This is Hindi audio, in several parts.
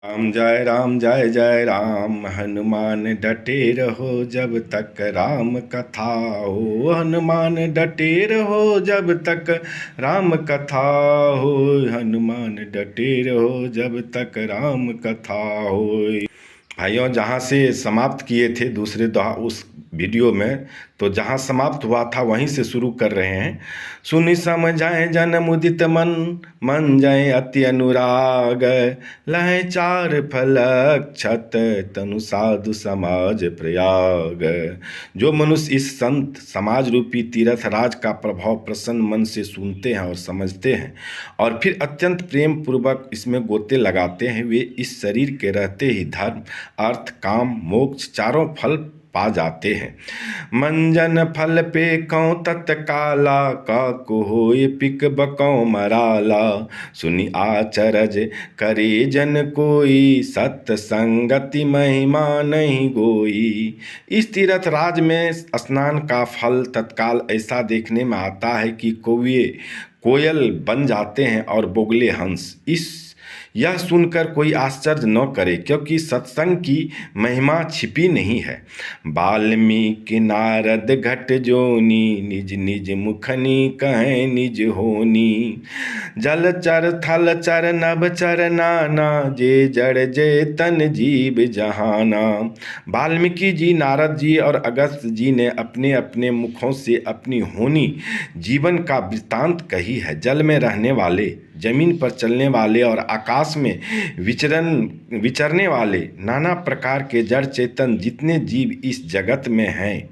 राम जय जय राम। हनुमान डटे रहो जब तक राम कथा हो। हनुमान डटे रहो जब तक राम कथा हो। हनुमान डटे रहो जब तक राम कथा हो। भाइयों, जहाँ से समाप्त किए थे दूसरे दोहा उस वीडियो में, तो जहाँ समाप्त हुआ था वहीं से शुरू कर रहे हैं। सुनि समझाए जन मुदित मन, मन जाए अति अनुराग। लहे चार फल अक्षत, तनु साधु समाज प्रयाग। जो मनुष्य इस संत समाज रूपी तीर्थ राज का प्रभाव प्रसन्न मन से सुनते हैं और समझते हैं और फिर अत्यंत प्रेम पूर्वक इसमें गोते लगाते हैं, वे इस शरीर के रहते ही धर्म अर्थ काम मोक्ष चारों फल पा जाते हैं। मंजन फल पे कौ तत्काला, काकु होय पिक बकौ मराला। सुनि आचरज करे जन कोई, सत्संगति महिमा नहीं गोई। इस तीर्थ राज में स्नान का फल तत्काल ऐसा देखने में आता है कि कौवे कोयल बन जाते हैं और बोगले हंस। यह सुनकर कोई आश्चर्य न करे, क्योंकि सत्संग की महिमा छिपी नहीं है। वाल्मीकि नारद घट जोनी, निज निज मुखनी कहें निज होनी। जलचर थलचर नभचर नाना, जे जड़ जे तन जीव जहाना। वाल्मीकि जी, नारद जी और अगस्त्य जी ने अपने अपने मुखों से अपनी होनी जीवन का वृत्तांत कही है। जल में रहने वाले, जमीन पर चलने वाले और आकाश में विचरने वाले नाना प्रकार के जड़ चेतन जितने जीव इस जगत में हैं,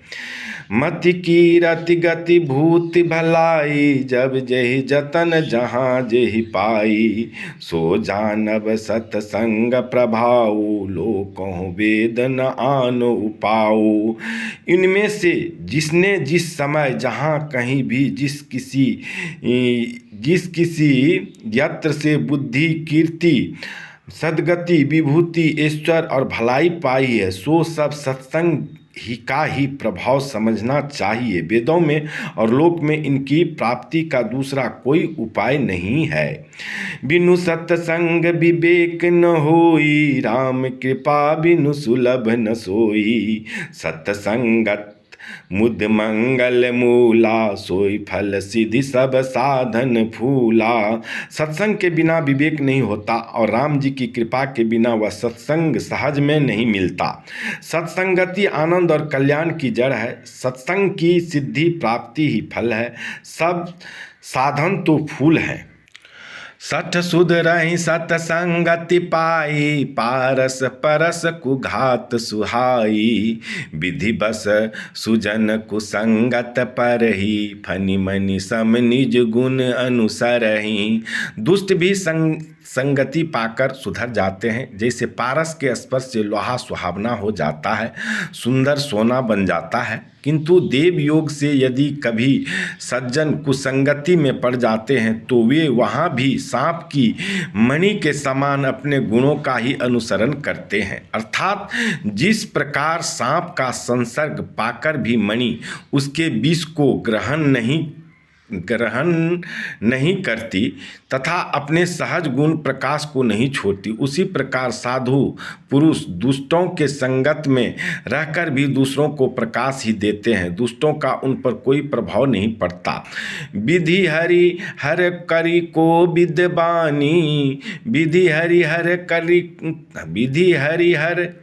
मति की रति गति भूति भलाई। जब जेहि जतन जहाँ जेहि पाई, सो जानब सतसंग प्रभाऊ। लोकों वेद न आनो उपाऊ। इनमें से जिसने जिस समय जहाँ कहीं भी जिस किसी यत्र से बुद्धि कीर्ति सद्गति विभूति ईश्वर और भलाई पाई है, सो सब सत्संग ही का ही प्रभाव समझना चाहिए। वेदों में और लोक में इनकी प्राप्ति का दूसरा कोई उपाय नहीं है। बिनु सत्संग विवेक न होई, राम कृपा बिनु सुलभ न सोई। सत्संगत मुद मंगल मूला, सोई फल सिद्धि सब साधन फूला। सत्संग के बिना विवेक नहीं होता और राम जी की कृपा के बिना वह सत्संग सहज में नहीं मिलता। सत्संगति आनंद और कल्याण की जड़ है। सत्संग की सिद्धि प्राप्ति ही फल है, सब साधन तो फूल हैं। सठ सुध रही सतसंगति पाई, पारस परस कुघात सुहाई। विधि बस सुजन कुसंगत परही, फनि मनि सम निज गुण अनुसरही। दुष्ट भी संगति पाकर सुधर जाते हैं। जैसे पारस के स्पर्श से लोहा सुहावना हो जाता है, सुंदर सोना बन जाता है, किंतु देव योग से यदि कभी सज्जन कुसंगति में पड़ जाते हैं तो वे वहाँ भी सांप की मणि के समान अपने गुणों का ही अनुसरण करते हैं। अर्थात जिस प्रकार सांप का संसर्ग पाकर भी मणि उसके विष को ग्रहण नहीं करती तथा अपने सहज गुण प्रकाश को नहीं छोड़ती, उसी प्रकार साधु पुरुष दुष्टों के संगत में रहकर भी दूसरों को प्रकाश ही देते हैं। दुष्टों का उन पर कोई प्रभाव नहीं पड़ता। विधि हरि हर करी को विद्वानी, विधि हरि हर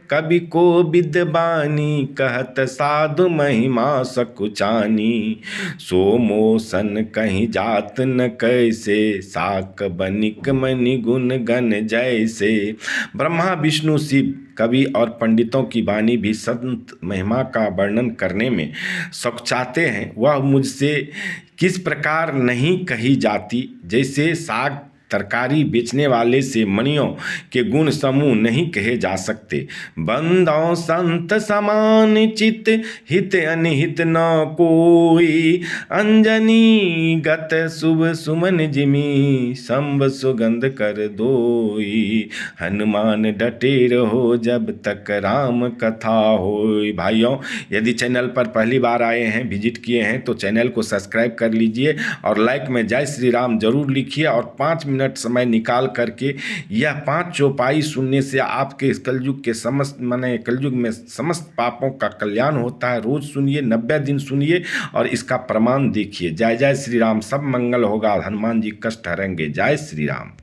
कवि को विद्वानी। कहत साधु महिमा सकुचानी, सो मोसन कहीं जात न कैसे। साक बनिक मनि गुण गण जैसे। ब्रह्मा विष्णु शिव कवि और पंडितों की वाणी भी संत महिमा का वर्णन करने में सकुचाते हैं। वह मुझसे किस प्रकार नहीं कही जाती। जैसे साग तरकारी बेचने वाले से मणियों के गुण समूह नहीं कहे जा सकते। बंदों संत समान चित, हित अनहित न कोई। अंजनी गत शुभ सुमन जिमी, संब सुगंध कर दोई। हनुमान डटे रहो जब तक राम कथा होई। भाइयों, यदि चैनल पर पहली बार आए हैं, विजिट किए हैं, तो चैनल को सब्सक्राइब कर लीजिए और लाइक में जय श्री राम जरूर लिखिए और 5 मिनट मिनट समय निकाल करके यह 5 चौपाई सुनने से आपके इस कलयुग के समस्त माने कलयुग में समस्त पापों का कल्याण होता है। रोज सुनिए, 90 दिन सुनिए और इसका प्रमाण देखिए। जय जय श्री राम। सब मंगल होगा, हनुमान जी कष्ट हरेंगे। जय श्री राम।